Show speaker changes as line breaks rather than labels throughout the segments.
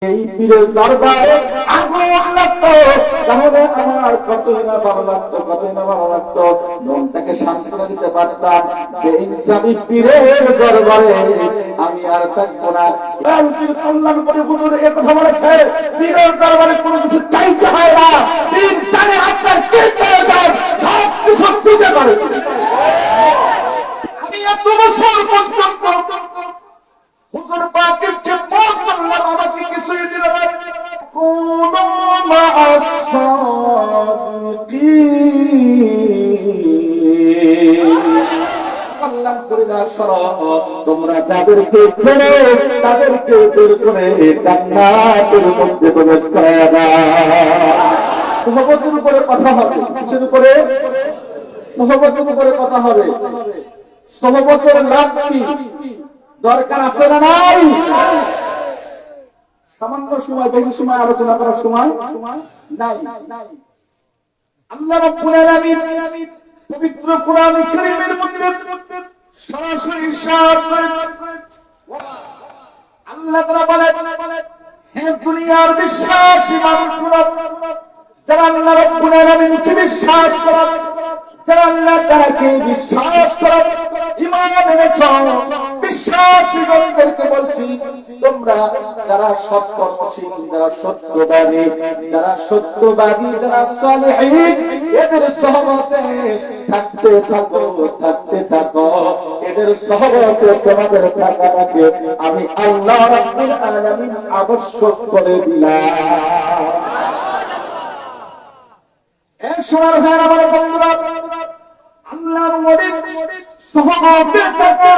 এই পীরের দরবারে আগুন লাগতো, তাহলে আমার কতই না ভালো লাগতো, কতই না ভালো লাগতো, মনটাকে শান্তি করে দিতে পারতাম যে ইনসানি পীরের দরবারে আমি আর থাকবো না। পীর কল্যাণ করে হুজুর এই কথা বলেছে, পীরের দরবারে কোনো কিছু চাইতে হয় না, পীর জানে আপনার কি প্রয়োজন, সব কিছু দিতে পারে। আমি এত বছর পর্যন্ত হুজুর পাকের যে পথ বললাম, আমাকে কিছুই দিল না। কুনু মা'আস সাদিকিন, কল্যাণ করে না সরো, তোমরা যাদেরকে চেনো তাদেরকে বের করে জান্নাতের মধ্যে প্রবেশ করায় দাও। সহবতের উপরে কথা হবে, কিসের উপরে? সহবতের উপরে কথা হবে। সহবতের লাভ কি? দরকার আছে না নাই? সামান্য সময়, বেশি সময় আলোচনা করার সময় নাই। আল্লাহ রাব্বুল আলামিন পবিত্র কোরআন কারীমের মধ্যে সরাসরি ইরশাদ করেছেন, আল্লাহ তাআলা বলেন, হে দুনিয়ার বিশ্বাসী মানুষরা, যারা আল্লাহ রাব্বুল আলামিনকে বিশ্বাস করে, যারা আল্লাহ তাআলাকে বিশ্বাস করে, ঈমান এনেছ, বিশ্বাসীগণদেরকে বলছি, তোমরা যারা সৎকর্মশীল, যারা সত্যবাদী, যারা সালেহীন, এদের সহবতে থাকতে থাকো, এদের সহবতে তোমাদের থাকাটাকে আমি আল্লাহ রাব্বুল আলামিন আবশ্যক করে দিলাম। এই সোনার ভাইরা, আমার বন্ধুরা, আল্লাহর ওলি সহবতে থাকা,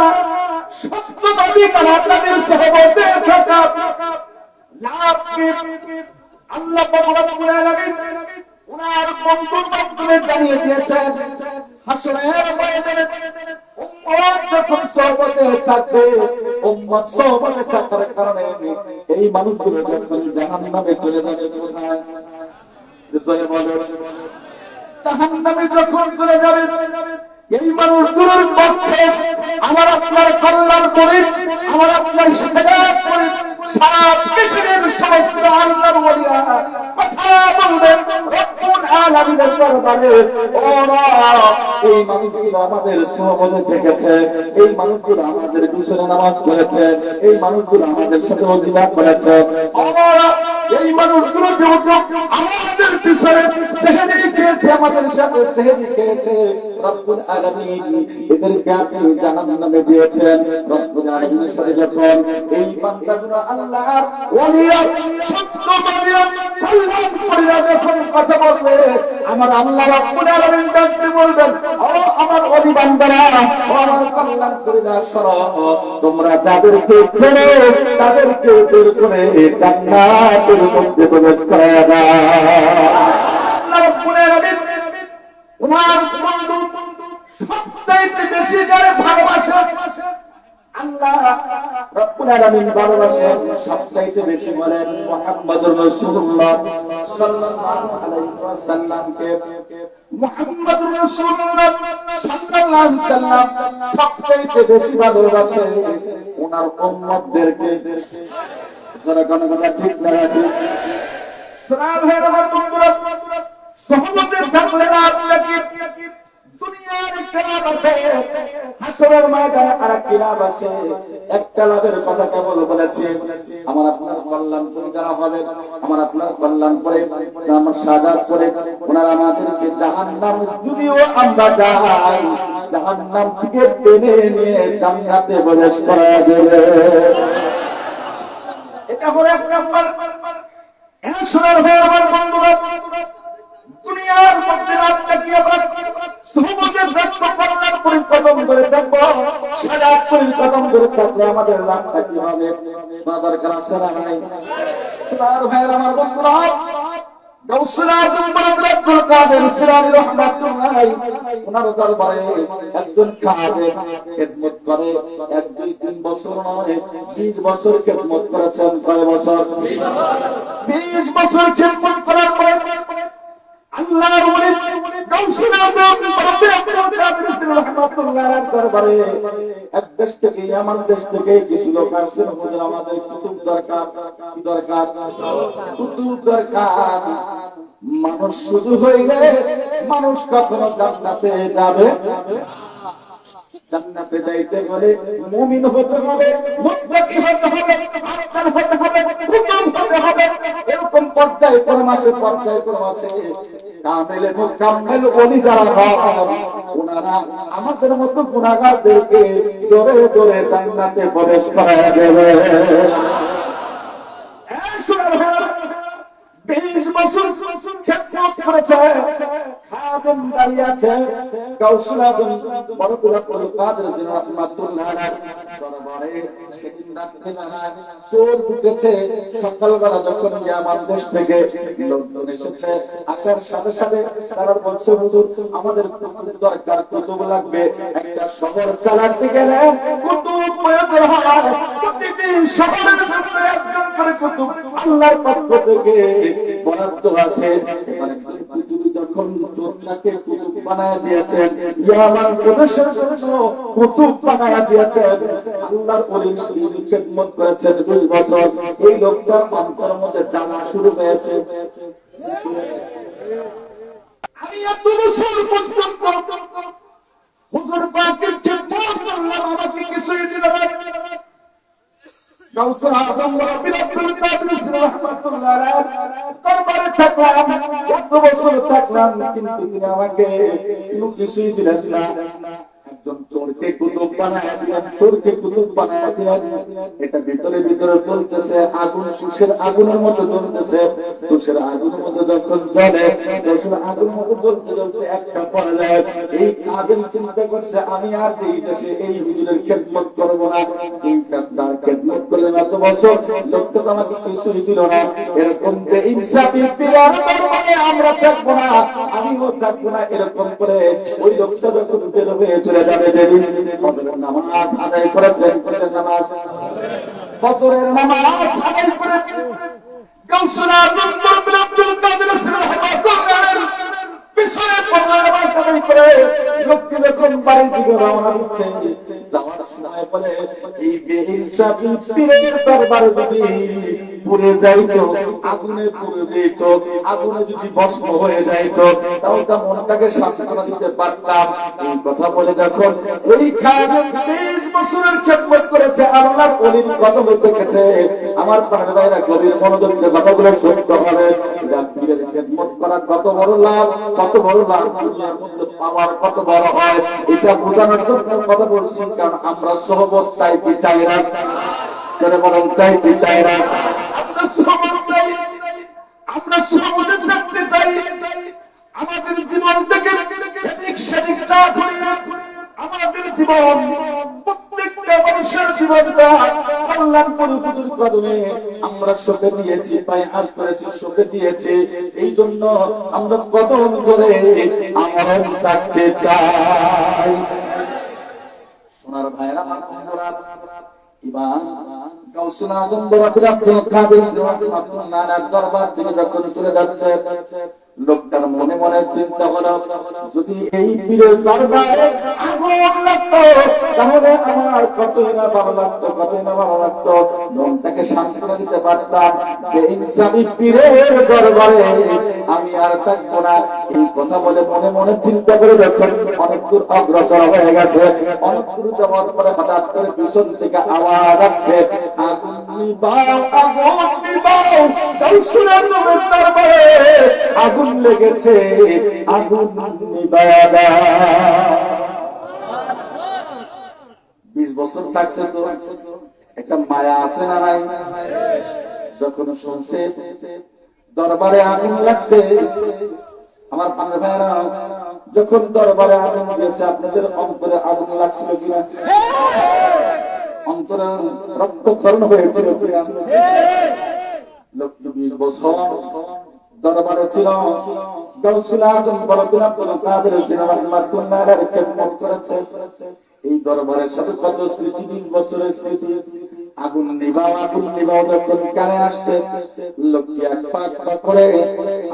সত্যবাদী যারা তাদের সহবতে থাকা লাভ কি? আল্লাহ রাব্বুল আলামিন ওনার বন্ধুর মাধ্যমে জানিয়ে দিয়েছেন, হাসরের ময়দানে উম্মত যখন সহবতে থাকবে, উম্মত সহবতে থাকার কারণে এই মানুষগুলো যখন জাহান্নামে চলে যাবে, কোথায় জাহান্নামে যখন চলে যাবে, এই মানুষগুলোর পক্ষে আমার আপনার কল্যাণ করে, আমার আপনার সাজাত করে সারা পৃথিবীর সমস্ত আল্লাহর ওলিরা কথা বলবেন রব্বুল আলামিনের দরবারে, ওরা এই মানুষগুলো আমাদের সহবতে থেকেছে, এই মানুষগুলো আমাদের পিছনে নামাজ পড়েছে, এই মানুষগুলো আমাদের সাথে ওয়াজিফা করেছে, ওরা এই মানুষগুলো যেহেতু আমাদের পিছনে সেহরি খেয়েছে, আমাদের সাথে সেহরি খেয়েছে, রব্বুল আলামিন এদেরকে আপনি জাহান্নামে দিয়েছেন। রব্বুল আলামিনের সাথে যখন এই বান্দাগুলো আল্লাহর ওলিরা, সত্যবাদীরা, কল্যাণকারীরা যখন কথা বলবে, আমার আল্লাহ রব্বুল আলামিন ডাকতে বলবেন, ও আমার ওলি বান্দারা, ও আমার কল্যাণকারীরা, সরো, তোমরা যাদেরকে চেনো তাদেরকে বের করে জান্নাতের মধ্যে প্রবেশ করায় দাও। আল্লাহ রাব্বুল আলামিন ওনার বন্ধু সবচাইতে বেশি যারা ভালোবাসে, আল্লাহ রাব্বুল আলামিন ভালোবাসেন সবচাইতে বেশি, বলেন মুহাম্মদুর রাসূলুল্লাহ সাল্লাল্লাহু আলাইহি ওয়াসাল্লামকে। মুহাম্মদুর রাসূলুল্লাহ সাল্লাল্লাহু আলাইহি ওয়াসাল্লাম সবচাইতে বেশি ভালোবাসেন ওনার উম্মতদেরকে। যারা গণগণা ঠিক না ঠিক শোনা ভাইরা, আমার বন্ধুরা, সহবতের থাকলে না আপনাকে দুনিয়ার একটা লাভ আছে, হাসরের ময়দানে আরেকটা লাভ আছে। একটা লাভের কথা কেবল বলেছি, আমার আপনার কল্যাণ করে যারা হবে, আমার আপনার কল্যাণ করে, আমার সাজাত করে, ওনারা আমাদেরকে জাহান্নাম, যদিও আমরা যাই, জাহান্নাম থেকে টেনে নিয়ে জান্নাতে প্রবেশ করা যাবে। এটা হলো এক নাম্বার। সোনার ভাই, আমার বন্ধুরা, দুনিয়ার মধ্যে আপনাকে আমরা সহবতের দেখবো, কল্যাণ পরিকল্পন করে দেখবো, সাজাত পরিকল্পন করে থাকলে আমাদের লাভটা কি হবে? দরকার আছে না নাই? সোনার ভাই, আমার বন্ধুরা, গাউসুল আজম আব্দুল কাদের সিলানী রাহমাতুল্লাহ আলাইহি, ওনার দরবারে একজন কাদের খেদমত করে, 1 2 3 বছর নয়, 20 বছর খেদমত করেছেন। কয় বছর? 20 বছর খেদমত করার পরে আল্লাহর ওলি গাউসুল আজম বাবা আব্দুল কাদের জিলানী রাহমাতুল্লাহ আলাইহির দরবারে এক দেশ থেকে ইয়ামান দেশ থেকে কিছু লোক আসছেন, হুজুর আমাদের কুতুব দরকার। কি দরকার? কুতুব দরকার। মানুষ শুধু হইলে মানুষ কখনো জান্নাতে যাবে? জান্নাতে যাইতে হলে মুমিন হতে হবে, মুত্তাকি হতে হবে, আত্মার হতে হবে, কুতুব হতে হবে। এরকম পর্যায়ক্রম আছে। কামেল এবং কামেল ওলি যারা হন, ওনারা আমাদের মতো গুনাহগারদেরকে জোরে জোরে জান্নাতে প্রবেশ করায় দেবে। 20 বছর খেদমত করেছে, খাদেম দাঁড়িয়ে আছে। গাউসুল আজম বরকুল আব্দুল কাদের জিলানী রাহমাতুল্লাহ আলাইহি দরবারে সেদিন রাত্রিবেলা চোর ঢুকেছে। সকালবেলা যখন ইয়ামান দেশ থেকে লোকজন এসেছে, আসার সাথে সাথে তারা বলছে, হুজুর আমাদের কুতুব দরকার, কুতুব লাগবে। একটা শহর চালাতে গেলে কুতুব প্রয়োজন হয়। প্রতিটি শহরের মধ্যে একজন করে কুতুব আল্লাহর পক্ষ থেকে বরাদ্দ আছে। মানে কুতুব যখন চোরটাকে কুতুব বানায় দিয়েছেন, ইয়ামান প্রদেশের জন্য কুতুব বানায় দিয়েছেন। আল্লাহর ওলি খেদমত করেছেন 20 বছর। এই লোকটার অন্তরের মধ্যে জানা শুরু হয়েছে, আমি এত বছর পর্যন্ত হুজুর পাকের খেদমত করলাম, আমাকে কিছুই দিল না। গাউসুল আজম রব্বুল আব্দুল কাদের জিলানী রাহমাতুল্লাহ আলাইহি দরবারে থাকলাম, এত বছর থাকলাম, কিন্তু তিনি আমাকে কোনো কিছুই দিলেন না। একজন চোরকে কুতুব বানায় দিলেন, চোরকে কুতুব বানায় দিলেন। এটা ভিতরে ভিতরে চলতেছে, আগুন তুষের আগুনের মতো জ্বলতেছে। তুষের আগুনের মতো যখন জ্বলে, তুষের আগুনের মতো জ্বলতে জ্বলতে একটা পর্যায়ে এই কাজের চিন্তা করছে, আমি আর এই দেশে এই হুজুরের খেদমত করবো না। তার খেদমত করলেন এত বছর, লোকটা তো আমাকে কিছুই দিল না। এরকম বেইনসাফি ফিরার দরবারে আমরা থাকবো না, আমিও থাকবো না। এরকম করে ওই লোকটা যখন বের হয়ে চলে যাবে, যেদিন ফজরের নামাজ আদায় করেছেন, ফজরের নামাজ আদায় করে গাউসুল আজম রব্বুল আব্দুল কাদের জিলানী রাহমাতুল্লাহ আলাইহি পিছনে ফজরের নামাজ আদায় করে লোকটি যখন বাড়ির দিকে রওনা দিচ্ছে, যাওয়ার সময় বলে, এই বেইনসাফি পীরের দরবারে যদি পুড়ে যাইতো, আগুনে পুড়ে যেত, আগুনে যদি ভস্ম হয়ে যাইতো, তাহলে তার মনটাকে সান্ত্বনা দিতে পারতাম। এই কথা বলে যখন ওই খাদেম 20 বছরের খেদমত করেছে, আল্লাহর ওলির কথা বলতে গেছে, আমার প্রাণের ভাইরা গভীর মনোযোগ দিয়ে কথাগুলো শুনতে হবে। পীরের খেদমত করা কত বড় লাভ, কত বড় লাভ, দুনিয়ার মধ্যে পাওয়ার কত বড় হয়, এটা বোঝানোর জন্য কথা বলছি। কারণ আমরা সহবত চাইতে চাই না, বলেন চাইতে চাই না, আমরা সহবতে থাকতে চাই। আমাদের জীবন থেকে সেদিক না করিয়া আমাদের জীবন, প্রত্যেকটা মানুষের জীবনটা আল্লাহর হুজুর কদমে আমরা সঁপে দিয়েছি, পায়ে হাত করেছি, সঁপে দিয়েছি। এই জন্য আমরা কদম করে আমরণ থাকতে চাই। সোনার ভাইরা, ইমান গাউসুল আজম রব্বুল আব্দুল কাদের জিলানী রাহমাতুল্লাহ আলাইহি দরবার থেকে যখন চলে যাচ্ছে, লোকটার মনে মনে চিন্তা হলো, যদি এই পীরের দরবারে আগুন লাগতো তাহলে আমার কতই না ভালো লাগতো, কতই না ভালো লাগতো, মনটাকে সান্ত্বনা দিতে পারতাম। বেইনসাফি পীরের দরবারে আমি আর থাকবো না। এই কথা বলে মনে মনে চিন্তা করে যখন অনেক দূর অগ্রসর হয়ে গেছে, অনেক দূর যাওয়ার পরে হঠাৎ করে পিছন থেকে আওয়াজ আসছে, আগুন নিবাও, আগুন নিবাও। গাউসুল আজমের দরবারে আগুন লেগেছে, আগুন নিবাও দাও। 20 বছর থাকছে তো একটা মায়া আছে না নাই? যখন শুনছে দরবারে আগুন লাগছে, আমার পাঁচ ভাইরা, যখন দরবারে আগুন দিয়েছে, আপনাদের অন্তরে আগুন লাগছিল কিনা? অন্তরে রক্তক্ষরণ হয়েছিল কিনা? লোক 20 বছর দরবারে ছিল, গাউসুল আজম রব্বুল আব্দুল কাদের জিলানী রাহমাতুল্লাহ আলাইহি খেদমত করেছে। এই দরবারের সাথে কত স্মৃতি, 20 বছরের স্মৃতি। আগুন নিবাও, আগুন নিবাও যখন কানে আসছে, লোকটি এক পা করে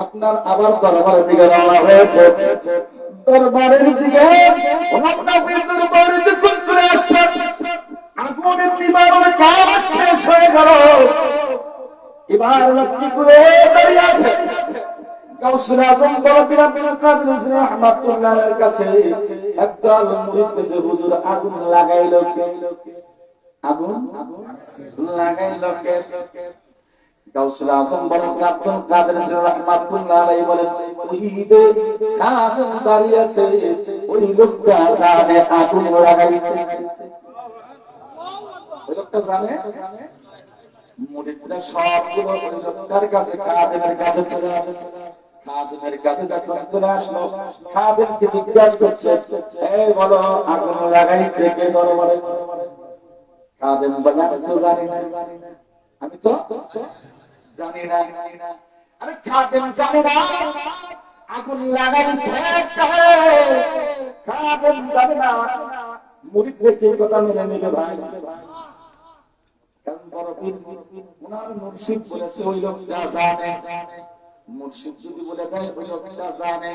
আপনার আবার দরবারের দিকে রওনা হয়েছে। দরবারের দিকে নবীর দরবারে যখন চলে আসছেন, আগুনের নিবারণের কাজ শেষ হয়ে গেল। এবার লক্ষ্মী করে দাঁড়িয়ে আছে গাউসুল আজম বড়পীর আব্দুল কাদের জিলানী রাহমাতুল্লাহর কাছে একদল মুরিদ এসে হুজুর আগুন লাগাইলো কে? আগুন লাগাইলো কে? গাউসুল আজম বড়পীর আব্দুল কাদের জিলানী রাহমাতুল্লাহ আলাইহি বলেন, ওই যে আগুন দাঁড়িয়ে আছে ওই লোকটা জানে আগুন লাগাইছে। ওই লোকটা জানে? মুরিদরা সবগুলো ওই লোকটার কাছে কাদেমের কাছে চলে আসে। কাদেমের কাছে যখন চলে আসলো, কাদেমকে জিজ্ঞাসা করছে, এই বলো আগুন লাগাইছে কে দরবারে? কাদেম বলে, আমি তো জানি না, আমি তো জানি না। আরে কাদেম জানে না আগুন লাগাইছে কাদেম জানে না। মুরিদরা কি কথা মেনে নিবে ভাই? উনার মুর্শিদ বলেছে ওই লোক যা জানে। মুর্শিদ যদি বলে দেয় ওই লোকটা জানে,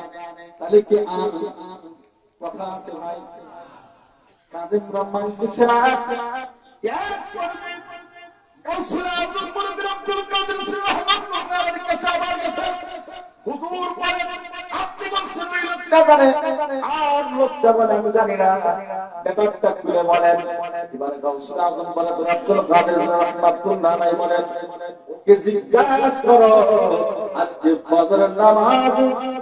তাহলে কি আর কথা আছে ভাই? কাদের ব্রহ্মাণ্ড দিছে না। গাউসুল আজম বড়পীর আব্দুল কাদের জিলানী রাহমাতুল্লাহ আলাইহির কাছে আবার গেছে। হুজুর বলেন, আপনি বলছেন ওই লোকটা জানে, আর লোকটা বলে আমি জানি না। ব্যাপারটা খুলে বলেন। এবার গাউসুল আজম বড়পীর আব্দুল কাদের জিলানী রাহমাতুল্লাহ আলাইহি বলেন, ওকে জিজ্ঞাসা করো আজকে ফজরের নামাজ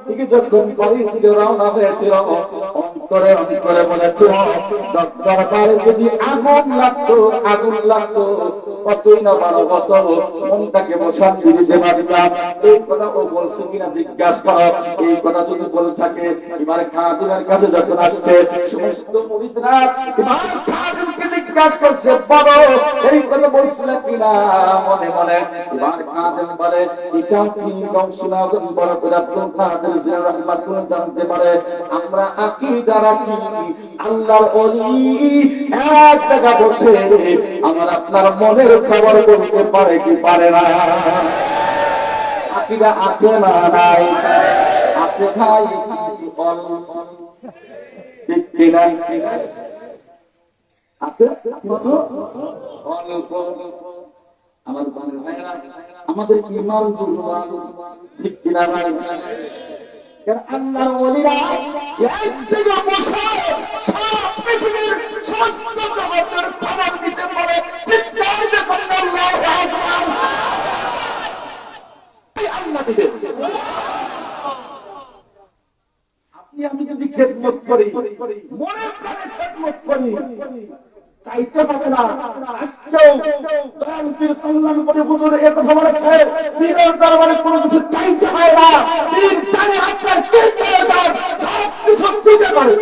থেকে যখন বাড়ি থেকে রওনা হয়েছিল, অন্তরে অন্তরে বলেছিল দরবারে যদি আগুন লাগতো কতই না ভালো হতো, মনটাকে শান্তি দিতে পারতাম। এই কথা ও বলছে কিনা জিজ্ঞাসা করো। এই কথা যদি বলে থাকে, এবার কাদেমের কাছে যখন আসছে সমস্ত মুরিদরা এবার কাদেমকে জিজ্ঞাসা করছে, বলো এই কথা বলছিল কিনা মনে মনে। এবার কাদেম বলে, এটা কি গাউসুল আজম বড়পীর আব্দুল কাদের জিলানী রাহমাতুল্লাহ জানতে পারে। আমরা আকীদা রাখি আল্লাহর ওলি এক জায়গা বসে আমার আপনার মনের খবর বলতে পারে কি পারে না? আকীদা আছে না নাই? আছে ভাই, ঠিক কিনা? আছে কিন্তু অল্প। আমাদের ঈমান দুর্বল, ঠিক কিনা ভাই? আল্লাহর ওলিরা এক জায়গায় বসে সারা পৃথিবীর সমস্ত জগতের খবর দিতে পারে। চিৎকার দিয়ে বলেন আল্লাহু আকবার। আল্লাহ দিবে। আপনি আমি যদি খেদমত করি, মনের প্রাণে খেদমত করি, চাইতে পারে না। আজকেও দয়ালপীর কল্যাণপুরী হুজুর এ কথা বলেছে, পীরের দরবারে কোনো কিছু চাইতে হয় না, পীর জানে আপনার কি প্রয়োজন, সব কিছু দিতে পারে।